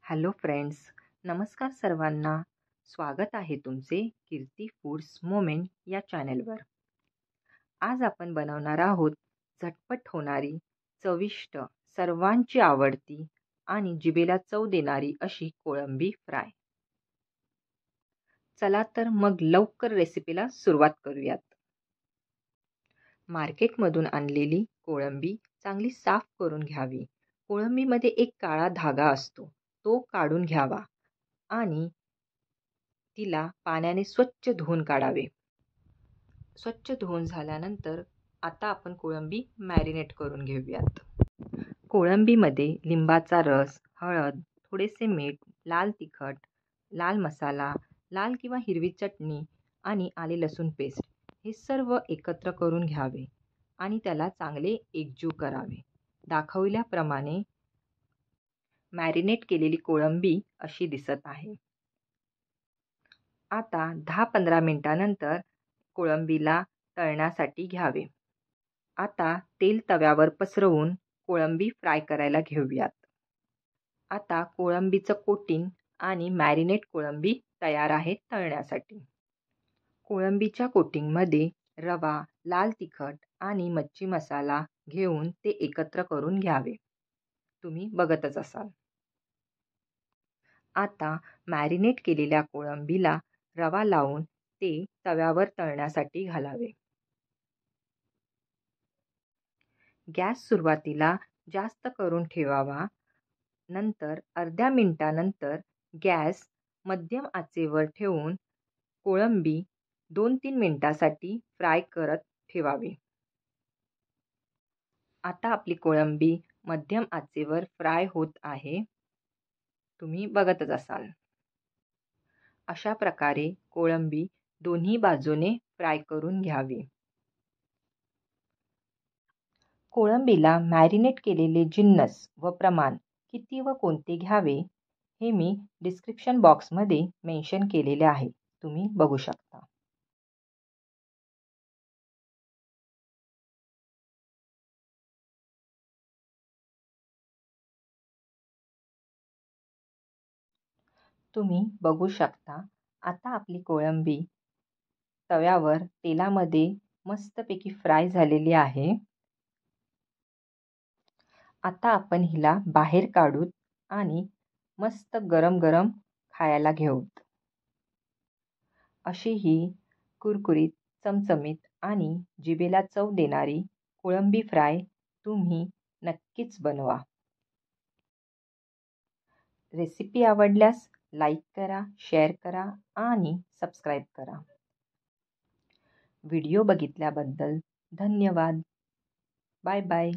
Hello friends, नमस्कार सर्वांना. स्वागत आहे तुमचे कीर्ती फूड्स मोमेंट या चॅनलवर. आज आपण बनवणार आहोत झटपट होणारी, चविष्ट, सर्वांची आवडती आणि जिभेला चव देणारी अशी कोळंबी फ्राय. चला तर मग लवकर रेसिपीला सुरुवात करूयात. मार्केटमधून आणलेली कोळंबी चांगली साफ करून घ्यावी. कोळंबीमध्ये एक काळा धागा असतो, तो काढून घ्यावा आणि तिला पाण्याने स्वच्छ धुवून काढावे. स्वच्छ धुवून झाल्यानंतर आता आपण कोळंबी मॅरिनेट करून घेऊयात. कोळंबीमध्ये लिंबाचा रस, हळद, थोडेसे मीठ, लाल तिखट, लाल मसाला, लाल किंवा हिरवी चटणी आणि आले लसूण पेस्ट हे सर्व एकत्र करून घ्यावे आणि त्याला चांगले एकजीव करावे. दाखवल्याप्रमाणे मॅरिनेट केलेली कोळंबी अशी दिसत आहे. आता 10-15 मिनिटांनंतर कोळंबीला तळण्यासाठी घ्यावे. आता तेल तव्यावर पसरवून कोळंबी फ्राय करायला घेऊयात. आता कोळंबीचं कोटिंग आणि मॅरिनेट कोळंबी तयार आहे तळण्यासाठी. कोळंबीच्या कोटिंगमध्ये रवा, लाल तिखट आणि मच्छी मसाला घेऊन ते एकत्र करून घ्यावे. तुम्ही बघतच असाल. आता मॅरिनेट केलेल्या कोळंबीला रवा लावून ते तव्यावर तळण्यासाठी घालावे. गॅस सुरुवातीला जास्त करून ठेवावा. नंतर अर्ध्या मिनिटानंतर गॅस मध्यम आचेवर ठेवून कोळंबी 2-3 मिनिटासाठी फ्राय करत ठेवावी. आता आपली कोळंबी मध्यम आचेवर फ्राय होत आहे. तुम्ही बघतच असाल. अशा प्रकारे कोळंबी दोन्ही बाजूने फ्राय करून घ्यावी. कोळंबीला मॅरिनेट केलेले जिन्नस व प्रमाण किती व कोणते घ्यावे हे मी डिस्क्रिप्शन बॉक्समध्ये मेन्शन केलेले आहे. तुम्ही बघू शकता. तुम्ही बघू शकता. आता आपली कोळंबी तव्यावर तेलामध्ये मस्तपैकी फ्राय झालेली आहे. आता आपण हिला बाहेर काढूत आणि मस्त गरम गरम खायला घेऊत. अशी ही कुरकुरीत, चमचमीत आणि जिभेला चव देणारी कोळंबी फ्राय तुम्ही नक्कीच बनवा. रेसिपी आवडल्यास लाईक करा, शेअर करा आणि सबस्क्राईब करा. व्हिडिओ बघितल्याबद्दल धन्यवाद. Bye bye.